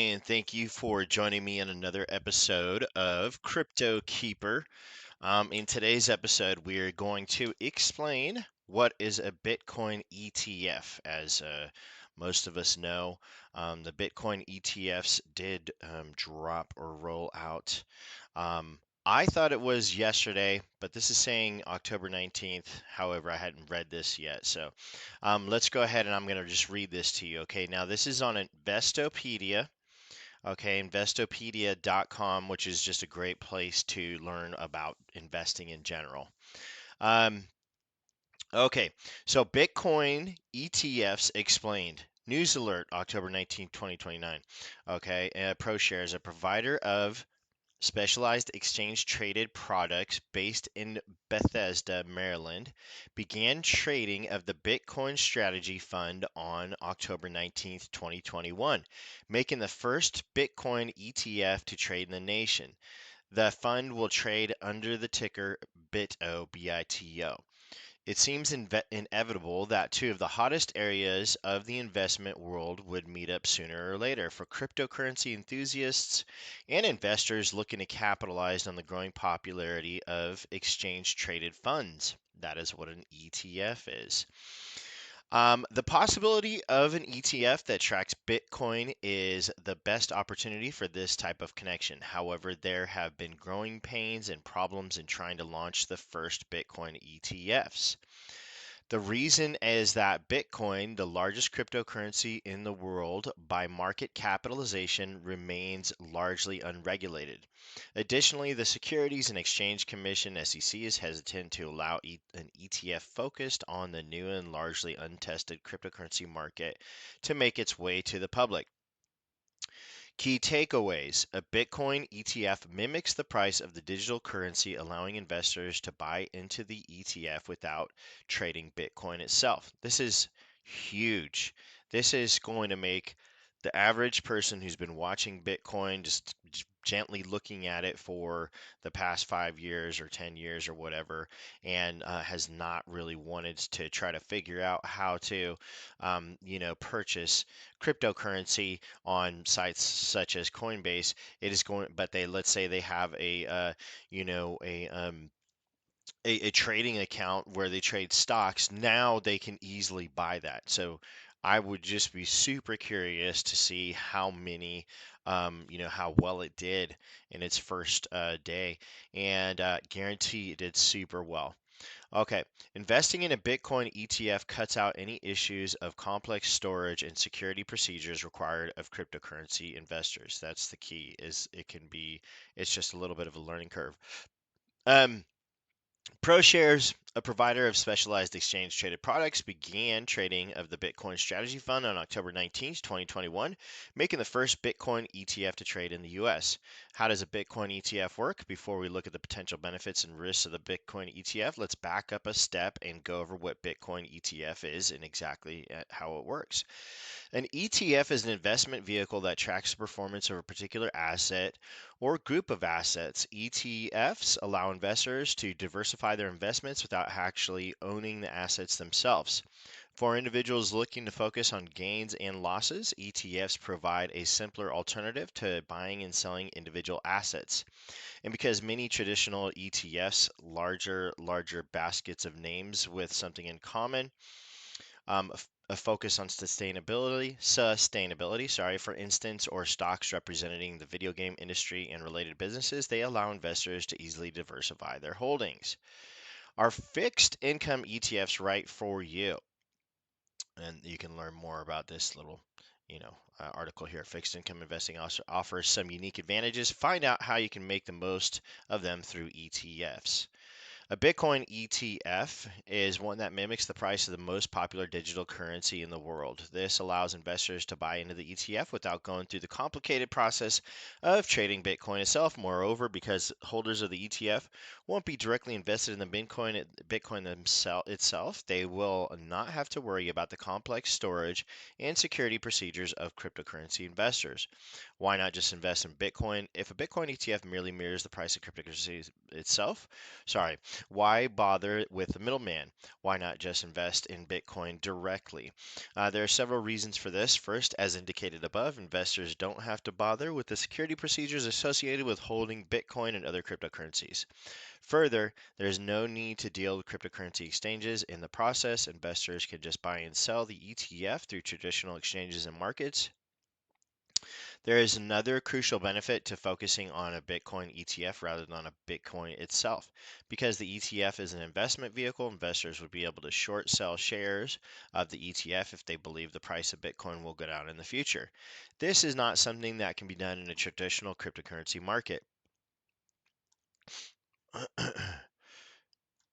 and thank you for joining me in another episode of Crypto Keeper. In today's episode, we are going to explain what is a Bitcoin ETF. As most of us know, the Bitcoin ETFs did drop or roll out. I thought it was yesterday, but this is saying October 19th. However, I hadn't read this yet. So let's go ahead and I'm going to just read this to you. Okay, now this is on Investopedia. Okay, investopedia.com, which is just a great place to learn about investing in general. Um, okay, so Bitcoin ETFs explained. News alert, October 19, 2029. Okay, ProShares, a provider of specialized exchange traded products based in Bethesda, Maryland, began trading of the Bitcoin Strategy Fund on October 19, 2021, making the first Bitcoin ETF to trade in the nation. The fund will trade under the ticker BITO, BITO. It seems inevitable that two of the hottest areas of the investment world would meet up sooner or later for cryptocurrency enthusiasts and investors looking to capitalize on the growing popularity of exchange traded funds. That is what an ETF is. The possibility of an ETF that tracks Bitcoin is the best opportunity for this type of connection. However, there have been growing pains and problems in trying to launch the first Bitcoin ETFs. The reason is that Bitcoin, the largest cryptocurrency in the world by market capitalization, remains largely unregulated. Additionally, the Securities and Exchange Commission (SEC) is hesitant to allow an ETF focused on the new and largely untested cryptocurrency market to make its way to the public. Key takeaways: a Bitcoin ETF mimics the price of the digital currency, allowing investors to buy into the ETF without trading Bitcoin itself. This is huge. This is going to make the average person who's been watching Bitcoin, just gently looking at it for the past 5 years or 10 years or whatever, and has not really wanted to try to figure out how to, purchase cryptocurrency on sites such as Coinbase. It is going, but they, let's say they have you know, a trading account where they trade stocks. Now they can easily buy that. So I would just be super curious to see how many, how well it did in its first day, and guarantee it did super well. Okay, investing in a Bitcoin ETF cuts out any issues of complex storage and security procedures required of cryptocurrency investors. That's the key, is it's just a little bit of a learning curve. Um, ProShares, a provider of specialized exchange traded products, began trading of the Bitcoin Strategy Fund on October 19th, 2021, making the first Bitcoin ETF to trade in the US. How does a Bitcoin ETF work? Before we look at the potential benefits and risks of the Bitcoin ETF, let's back up a step and go over what Bitcoin ETF is and exactly how it works. An ETF is an investment vehicle that tracks the performance of a particular asset or group of assets. ETFs allow investors to diversify their investments without actually owning the assets themselves. For individuals looking to focus on gains and losses, ETFs provide a simpler alternative to buying and selling individual assets. And because many traditional ETFs, larger baskets of names with something in common, a focus on sustainability, sorry, for instance, or stocks representing the video game industry and related businesses, they allow investors to easily diversify their holdings. Are fixed income ETFs right for you? And you can learn more about this little, article here. Fixed income investing also offers some unique advantages. Find out how you can make the most of them through ETFs. A Bitcoin ETF is one that mimics the price of the most popular digital currency in the world. This allows investors to buy into the ETF without going through the complicated process of trading Bitcoin itself. Moreover, because holders of the ETF won't be directly invested in the Bitcoin itself, they will not have to worry about the complex storage and security procedures of cryptocurrency investors. Why not just invest in Bitcoin? If a Bitcoin ETF merely mirrors the price of cryptocurrency itself, sorry, Why bother with the middleman? Why not just invest in Bitcoin directly? There are several reasons for this. First, as indicated above, investors don't have to bother with the security procedures associated with holding Bitcoin and other cryptocurrencies. Further, there is no need to deal with cryptocurrency exchanges. In the process, investors can just buy and sell the ETF through traditional exchanges and markets. There is another crucial benefit to focusing on a Bitcoin ETF rather than on a Bitcoin itself. Because the ETF is an investment vehicle, investors would be able to short sell shares of the ETF if they believe the price of Bitcoin will go down in the future. This is not something that can be done in a traditional cryptocurrency market.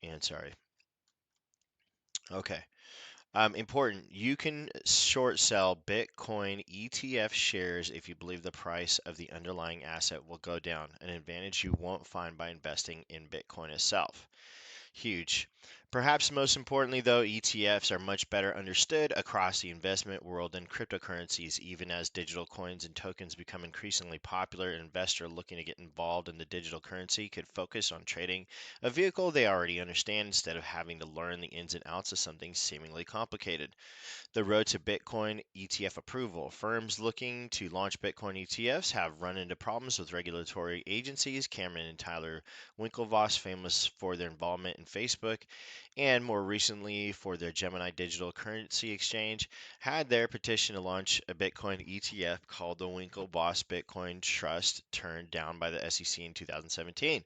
And sorry. Okay. Important. You can short sell Bitcoin ETF shares if you believe the price of the underlying asset will go down, an advantage you won't find by investing in Bitcoin itself. Huge. Perhaps most importantly, though, ETFs are much better understood across the investment world than cryptocurrencies, even as digital coins and tokens become increasingly popular. An investor looking to get involved in the digital currency could focus on trading a vehicle they already understand instead of having to learn the ins and outs of something seemingly complicated. The road to Bitcoin ETF approval. Firms looking to launch Bitcoin ETFs have run into problems with regulatory agencies. Cameron and Tyler Winklevoss, famous for their involvement in Facebook and more recently for their Gemini digital currency exchange, had their petition to launch a Bitcoin ETF called the Winklevoss Bitcoin Trust turned down by the SEC in 2017.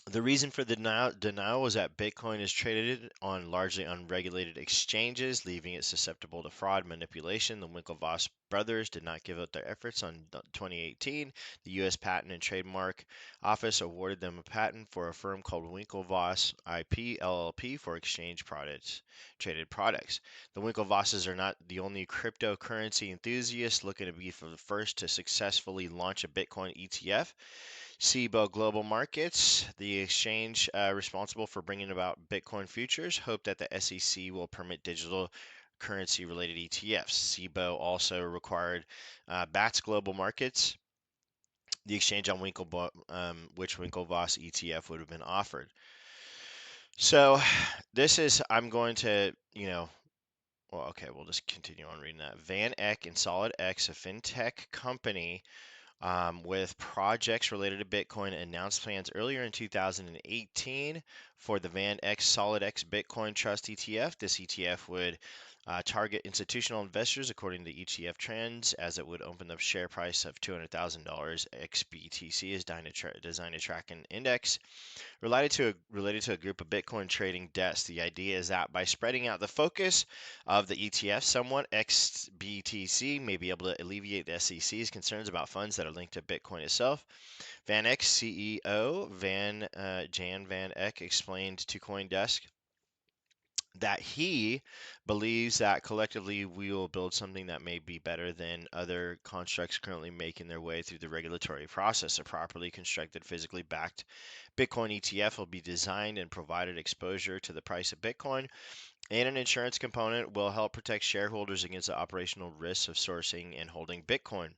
The reason for the denial was that Bitcoin is traded on largely unregulated exchanges, leaving it susceptible to fraud manipulation. The Winklevoss brothers did not give up their efforts. On 2018, the U.S. Patent and Trademark Office awarded them a patent for a firm called Winklevoss IP LLP for exchange products, traded products. The Winklevosses are not the only cryptocurrency enthusiasts looking to be for the first to successfully launch a Bitcoin ETF. SIBO Global Markets, the exchange responsible for bringing about Bitcoin futures, hope that the SEC will permit digital currency related ETFs. SIBO also required BATS Global Markets, the exchange on which Winklevoss ETF would have been offered. So this is, I'm going to, well, okay, we'll just continue on reading that. Van Eck and Solid X, a fintech company with projects related to Bitcoin, announced plans earlier in 2018 for the Van X Solid X Bitcoin Trust ETF. This ETF would target institutional investors according to ETF trends, as it would open the share price of $200,000. XBTC is designed to track an index related to a group of Bitcoin trading desks. The idea is that by spreading out the focus of the ETF somewhat, XBTC may be able to alleviate the SEC's concerns about funds that are linked to Bitcoin itself. Van Eck's CEO Jan Van Eck explained to CoinDesk that he believes that collectively we will build something that may be better than other constructs currently making their way through the regulatory process. A properly constructed, physically backed Bitcoin ETF will be designed and provided exposure to the price of Bitcoin, and an insurance component will help protect shareholders against the operational risks of sourcing and holding Bitcoin.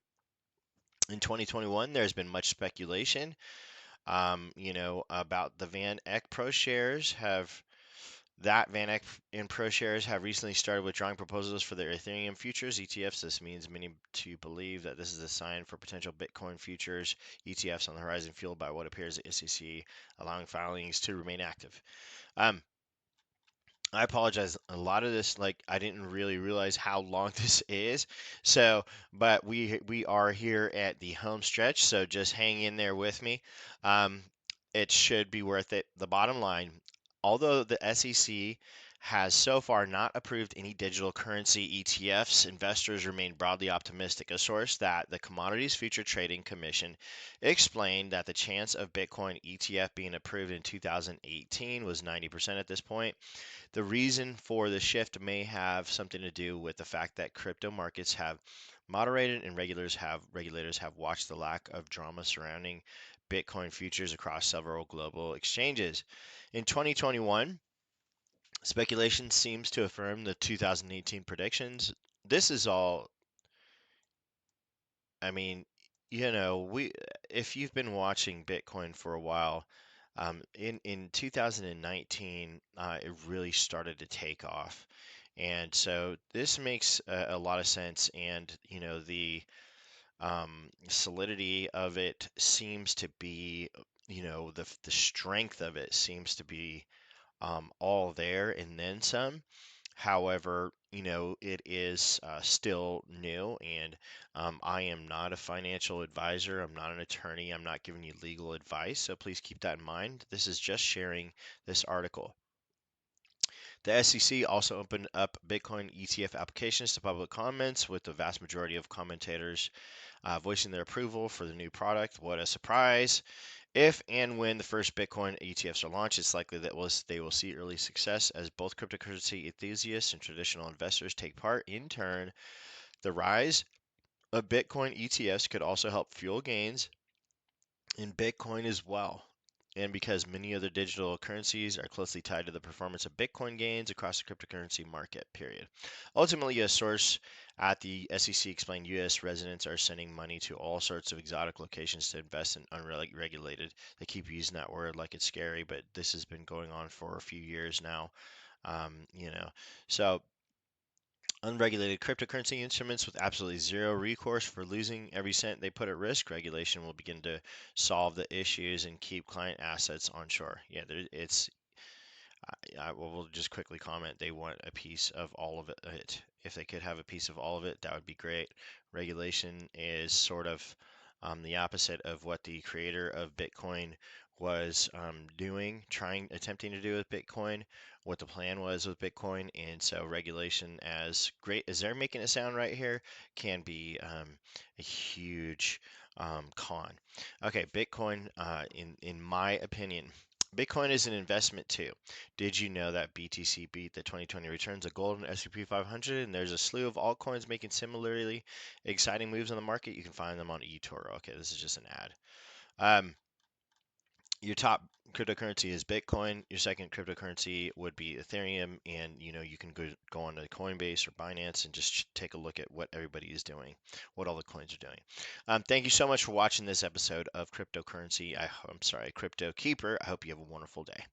In 2021, there's been much speculation, about the Van Eck Pro shares have that Van Eck and Pro shares have recently started withdrawing proposals for their Ethereum futures ETFs. This means many to believe that this is a sign for potential Bitcoin futures ETFs on the horizon, fueled by what appears the SEC allowing filings to remain active. Um, I apologize. A lot of this, like, I didn't really realize how long this is. So, but we are here at the home stretch, so just hang in there with me. Um, it should be worth it. The bottom line, although the SEC has so far not approved any digital currency ETFs, investors remain broadly optimistic. A source that the Commodities Future Trading Commission explained that the chance of Bitcoin ETF being approved in 2018 was 90% at this point. The reason for the shift may have something to do with the fact that crypto markets have moderated and regulators have watched the lack of drama surrounding Bitcoin futures across several global exchanges. In 2021, speculation seems to affirm the 2018 predictions. This is all, I mean, we if you've been watching Bitcoin for a while, In 2019, it really started to take off, and so this makes a lot of sense. And the solidity of it seems to be, the strength of it seems to be all there and then some. However, it is still new, and I am not a financial advisor. I'm not an attorney. I'm not giving you legal advice. So please keep that in mind. This is just sharing this article. The SEC also opened up Bitcoin ETF applications to public comments, with the vast majority of commentators voicing their approval for the new product. What a surprise! If and when the first Bitcoin ETFs are launched, it's likely that they will see early success as both cryptocurrency enthusiasts and traditional investors take part. In turn, the rise of Bitcoin ETFs could also help fuel gains in Bitcoin as well. And because many other digital currencies are closely tied to the performance of Bitcoin gains across the cryptocurrency market, period. Ultimately, a source at the SEC explained U.S. residents are sending money to all sorts of exotic locations to invest in unregulated. They keep using that word like it's scary, but this has been going on for a few years now. Um, you know, so unregulated cryptocurrency instruments with absolutely zero recourse for losing every cent they put at risk. Regulation will begin to solve the issues and keep client assets onshore. Yeah, it's I will just quickly comment they want a piece of all of it. If they could have a piece of all of it, that would be great. Regulation is sort of the opposite of what the creator of Bitcoin was attempting to do with Bitcoin, what the plan was with Bitcoin. And so regulation, as great as they're making it sound right here, can be a huge con. Okay, Bitcoin, in my opinion, Bitcoin is an investment too. Did you know that BTC beat the 2020 returns of gold and S&P 500? And there's a slew of altcoins making similarly exciting moves on the market. You can find them on eToro. Okay, this is just an ad. Um, your top cryptocurrency is Bitcoin. Your second cryptocurrency would be Ethereum, and you can go on to Coinbase or Binance and just take a look at what everybody is doing, what all the coins are doing. Thank you so much for watching this episode of Crypto Keeper. I hope you have a wonderful day.